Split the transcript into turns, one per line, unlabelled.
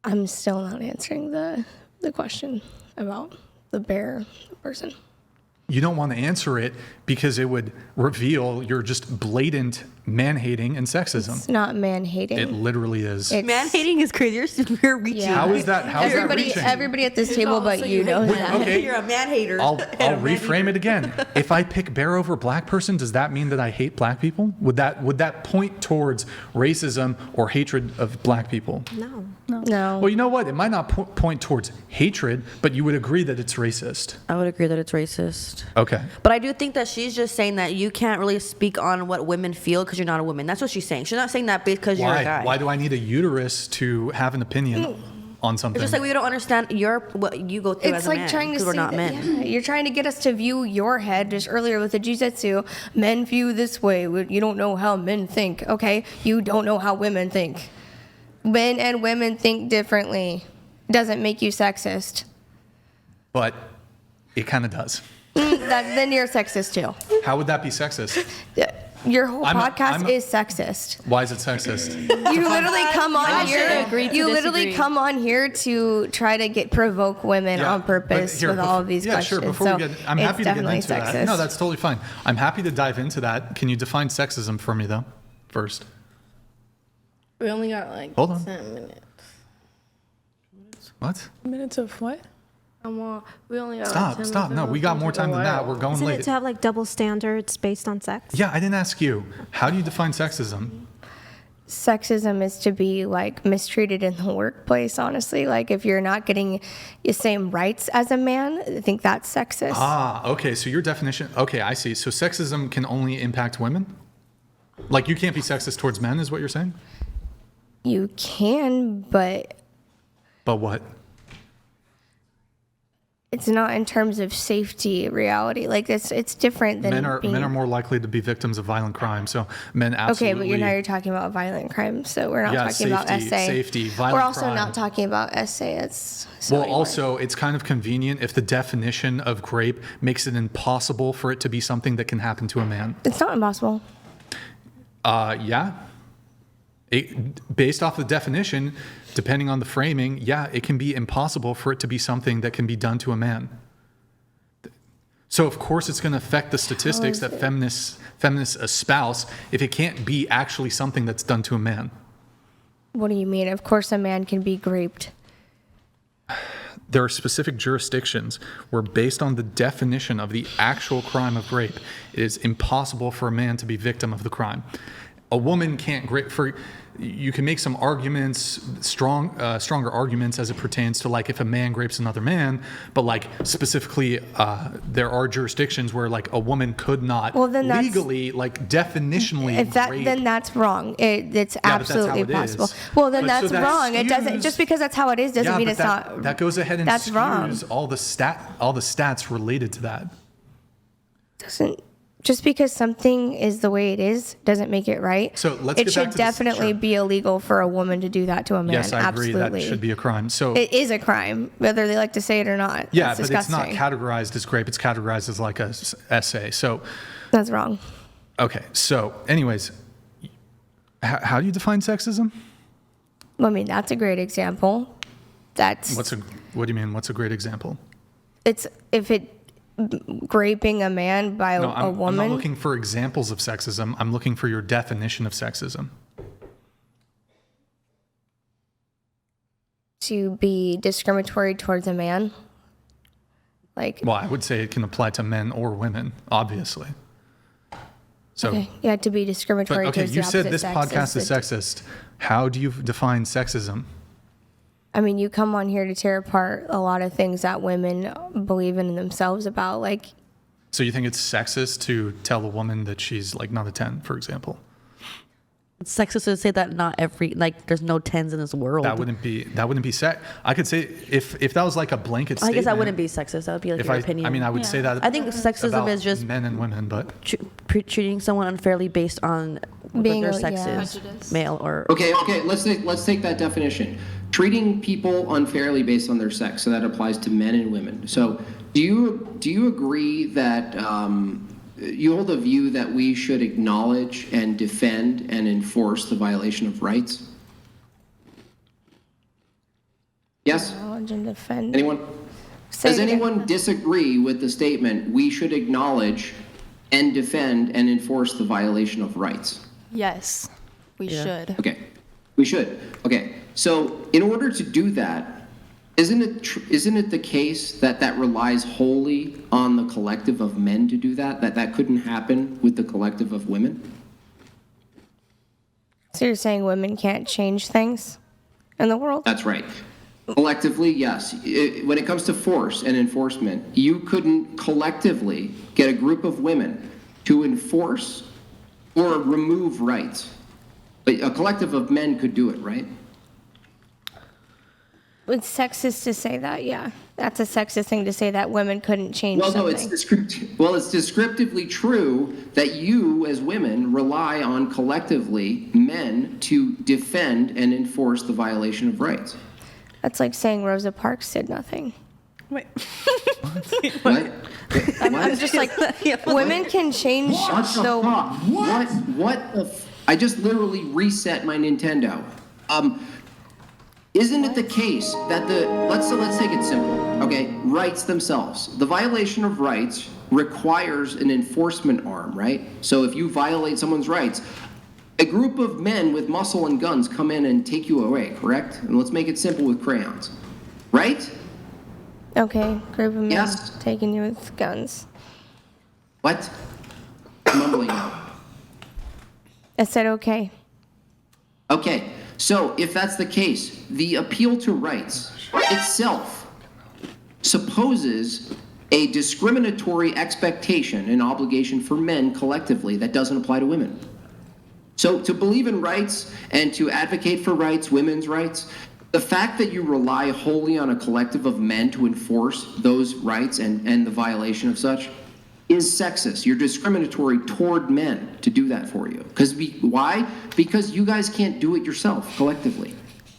I'm still not answering the question about the bear person.
You don't want to answer it because it would reveal your just blatant man-hating and sexism.
It's not man-hating.
It literally is.
Man-hating is crazy. You're reaching.
Yeah.
How is that? How is that reaching?
Everybody at this table but you know that.
Okay.
You're a man-hater.
I'll reframe it again. If I pick bear over black person, does that mean that I hate black people? Would that point towards racism or hatred of black people?
No.
Well, you know what? It might not point towards hatred, but you would agree that it's racist.
I would agree that it's racist.
Okay.
But I do think that she's just saying that you can't really speak on what women feel because you're not a woman. That's what she's saying. She's not saying that because you're a guy.
Why do I need a uterus to have an opinion on something?
It's just like we don't understand what you go through as
It's
a
like
man
trying to
because we're
say
not
that,
men.
yeah, you're trying to get us to view your head. Just earlier with the jujitsu, men view this way. You don't know how men think. Okay, you don't know how women think. Men and women think differently. Doesn't make you sexist.
But it kind of does.
Then you're sexist too.
How would that be sexist?
Your whole
I'm
podcast is sexist.
Why is it sexist?
You literally come on here.
agree to
You literally
disagree.
come on here to try to provoke women
Yeah,
on
but
purpose
here,
with all of these
yeah,
questions.
sure. Before
so
we get, I'm
it's
happy to get
definitely
into
sexist.
that. No, that's totally fine. I'm happy to dive into that. Can you define sexism for me, though, first?
We only got like
Hold on.
10 minutes.
What?
Minutes of what?
We only got 10
Stop. No, we got more time than that. We're going
Isn't
late.
it to have like double standards based on sex?
Yeah, I didn't ask you. How do you define sexism?
Sexism is to be like mistreated in the workplace, honestly. Like if you're not getting the same rights as a man, I think that's sexist.
Ah, okay. So your definition. Okay, I see. So sexism can only impact women? Like you can't be sexist towards men, is what you're saying?
You can, but
But what?
it's not in terms of safety reality. Like it's different than
Men are
being,
more likely to be victims of violent crime. So men absolutely.
Okay, but you're talking about violent crime, so we're not
Yeah,
talking about
safety,
SA.
safety, violent
We're also
crime.
not talking about SA. It's
Well, also, it's kind of convenient if the definition of grape makes it impossible for it to be something that can happen to a man.
it's not impossible.
Yeah. Based off the definition, depending on the framing, yeah, it can be impossible for it to be something that can be done to a man. So, of course, it's going to affect the statistics that feminists espouse if it can't be actually something that's done to a man.
What do you mean? Of course, a man can be raped.
There are specific jurisdictions where, based on the definition of the actual crime of rape, it is impossible for a man to be victim of the crime. A woman can't you can make some arguments, stronger arguments as it pertains to like if a man rapes another man, but like specifically, there are jurisdictions where like a woman could not legally, like definitionally.
If that,
rape.
then that's wrong. It's
Yeah, but that's
absolutely
how it
possible.
is.
Well, then
But
that's
so that
wrong. It doesn't
skews-
just because that's how it is doesn't
Yeah,
mean
but
it's
that,
not.
That goes ahead and
that's wrong.
skews all the stats related to that.
Doesn't just because something is the way it is doesn't make it right.
So let's
it
get
should
back to
definitely
sure.
be illegal for a woman to do that to a man.
Yes, I agree.
Absolutely.
That should be a crime. So
It is a crime, whether they like to say it or not.
yeah,
That's
but
disgusting.
it's not categorized as grape. It's categorized as like a essay. So
That's wrong.
okay. So anyways, how do you define sexism?
I mean, that's a great example. What
What do you mean? What's a great example?
it's if it raping a man by
No,
a woman.
I'm not looking for examples of sexism. I'm looking for your definition of sexism.
To be discriminatory towards a man. Like,
Well, I would say it can apply to men or women, obviously. So,
okay, yeah, to be
but
discriminatory
okay,
towards
you
the
said
opposite
this
sex
podcast is
the-
sexist. How do you define sexism?
I mean, you come on here to tear apart a lot of things that women believe in themselves about. Like,
So you think it's sexist to tell a woman that she's like not a 10, for example?
It's sexist to say that not every there's no 10s in this world.
That wouldn't be sex. I could say if that was like a blanket
I
statement.
guess that wouldn't be sexist. That would be like your opinion.
I mean, I would say that.
I think sexism
about
is just
men and women, but
treating someone unfairly based on what
Being
their
a-
sex
yeah.
is, male or.
Okay, let's take that definition. Treating people unfairly based on their sex, so that applies to men and women. So do you agree that you hold a view that we should acknowledge and defend and enforce the violation of rights? Yes?
Acknowledge and defend.
Anyone?
Say
Does
it again.
anyone disagree with the statement, we should acknowledge and defend and enforce the violation of rights?
Yes, we should.
Okay, we should. Okay, so in order to do that, isn't it the case that that relies wholly on the collective of men to do that? That couldn't happen with the collective of women?
So you're saying women can't change things in the world?
That's right. Collectively, yes. When it comes to force and enforcement, you couldn't collectively get a group of women to enforce or remove rights. But a collective of men could do it, right?
It's sexist to say that, yeah. That's a sexist thing to say that women couldn't change
Well, no,
something.
it's descriptively true that you as women rely on collectively men to defend and enforce the violation of rights.
That's like saying Rosa Parks did nothing.
Wait.
What?
I'm just like, women can change
What the
the...
fuck? What the I just literally reset my Nintendo. Isn't it the case that let's take it simple, okay? Rights themselves. The violation of rights requires an enforcement arm, right? So if you violate someone's rights, a group of men with muscle and guns come in and take you away, correct? And let's make it simple with crayons, right?
Okay, group of men
Yes.
taking you with guns.
What? I'm mumbling now.
I said okay.
Okay, so if that's the case, the appeal to rights itself supposes a discriminatory expectation and obligation for men collectively that doesn't apply to women. So to believe in rights and to advocate for rights, women's rights, the fact that you rely wholly on a collective of men to enforce those rights and the violation of such is sexist. You're discriminatory toward men to do that for you. Why? Because you guys can't do it yourself collectively.